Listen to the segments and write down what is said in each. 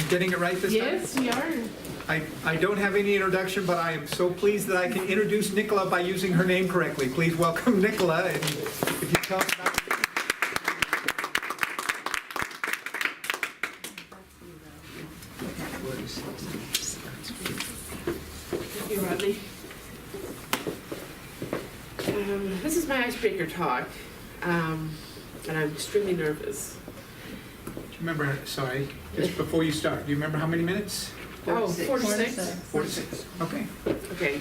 getting it right this time? Yes, we are. I don't have any introduction, but I am so pleased that I can introduce Nicola by using her name correctly. Please welcome Nicola, and if you tell us about... Thank you, Rodney. This is my icebreaker talk, and I'm extremely nervous. Do you remember, sorry, just before you start, do you remember how many minutes? 46. 46. Okay. Okay.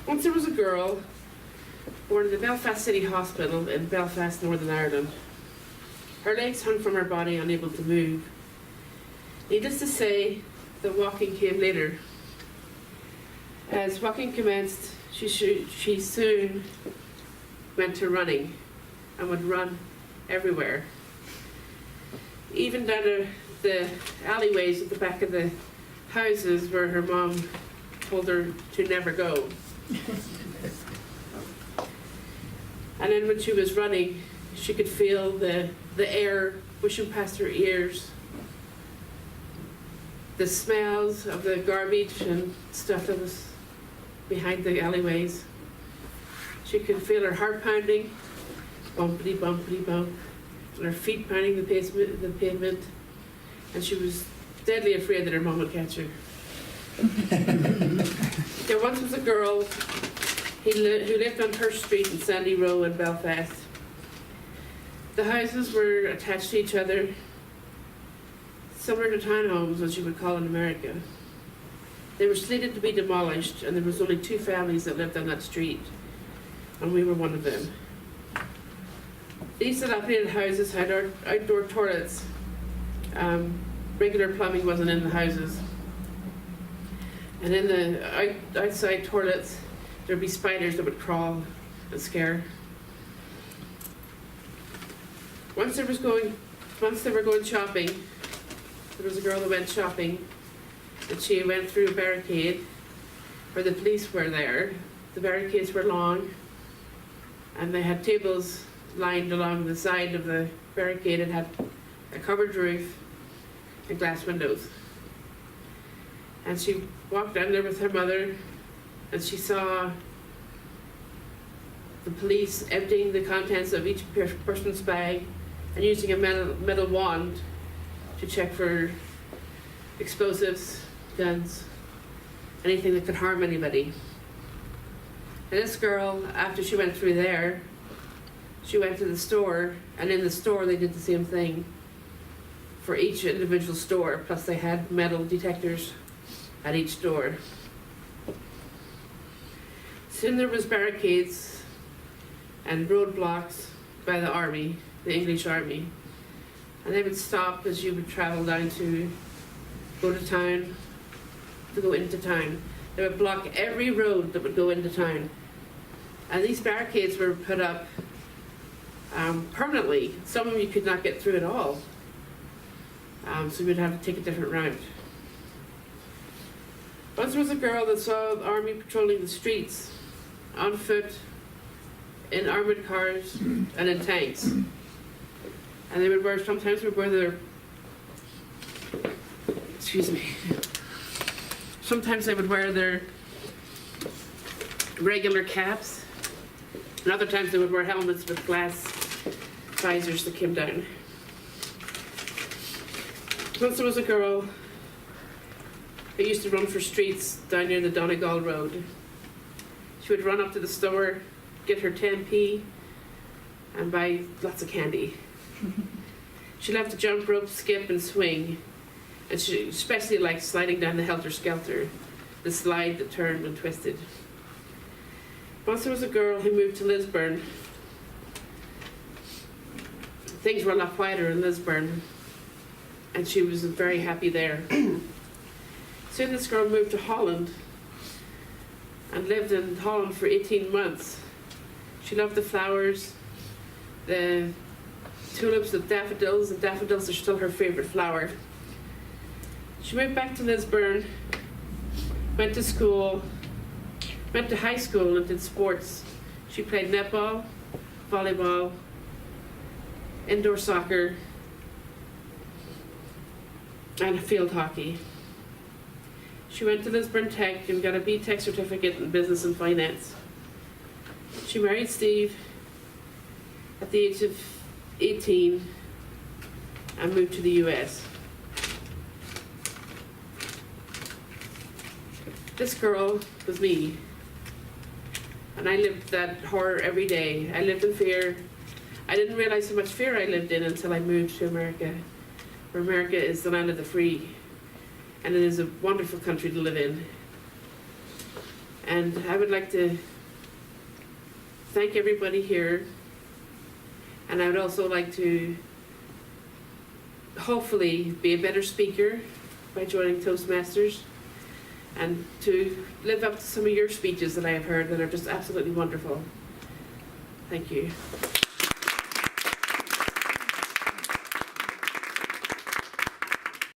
Once there was a girl born in the Belfast City Hospital in Belfast, Northern Ireland. Her legs hung from her body, unable to move. Needless to say, the walking came later. As walking commenced, she soon went to running and would run everywhere. Even down the alleyways at the back of the houses where her mom told her to never go. And then when she was running, she could feel the air pushing past her ears, the smells of the garbage and stuff that was behind the alleyways. She could feel her heart pounding, bumpity bumpity bump, and her feet pounding the pavement, and she was deadly afraid that her mom would catch her. There once was a girl who lived on Church Street in Sandy Row in Belfast. The houses were attached to each other, similar to townhomes, as you would call in America. They were slated to be demolished, and there was only 2 families that lived on that street, and we were one of them. These dilapidated houses had outdoor toilets. Regular plumbing wasn't in the houses. And in the outside toilets, there'd be spiders that would crawl and scare. Once they were going shopping, there was a girl that went shopping, and she went through a barricade where the police were there. The barricades were long, and they had tables lined along the side of the barricade. It had a covered roof and glass windows. And she walked down there with her mother, and she saw the police emptying the contents of each person's bag and using a metal wand to check for explosives, guns, anything that could harm anybody. And this girl, after she went through there, she went to the store, and in the store they did the same thing for each individual store, plus they had metal detectors at each door. Soon there was barricades and roadblocks by the army, the English army, and they would stop as you would travel down to go to town, to go into town. They would block every road that would go into town. And these barricades were put up permanently. Some of them you could not get through at all. So you would have to take a different route. Once there was a girl that saw the army patrolling the streets on foot, in armored cars, and in tanks. And they would wear, sometimes they would wear their, sometimes they would wear their regular caps, and other times they would wear helmets with glass visors that came down. Once there was a girl who used to run for streets down near the Donegal Road. She would run up to the store, get her 10p, and buy lots of candy. She loved to jump rope, skip, and swing, and she especially liked sliding down the helter-skelter, the slide that turned and twisted. Once there was a girl who moved to Lisburn. Things were a lot quieter in Lisburn, and she was very happy there. Soon this girl moved to Holland and lived in Holland for 18 months. She loved the flowers, the tulips, the daffodils, and daffodils are still her favorite flower. She moved back to Lisburn, went to school, went to high school and did sports. She played netball, volleyball, indoor soccer, and field hockey. She went to Lisburn Tech and got a BTEC certificate in business and finance. She married Steve at the age of 18 and moved to the US. This girl was me, and I lived that horror every day. I lived in fear. I didn't realize how much fear I lived in until I moved to America, where America is the land of the free, and it is a wonderful country to live in. And I would like to thank everybody here, and I would also like to hopefully be a better speaker by joining Toastmasters, and to live up to some of your speeches that I have heard that are just absolutely wonderful. Thank you.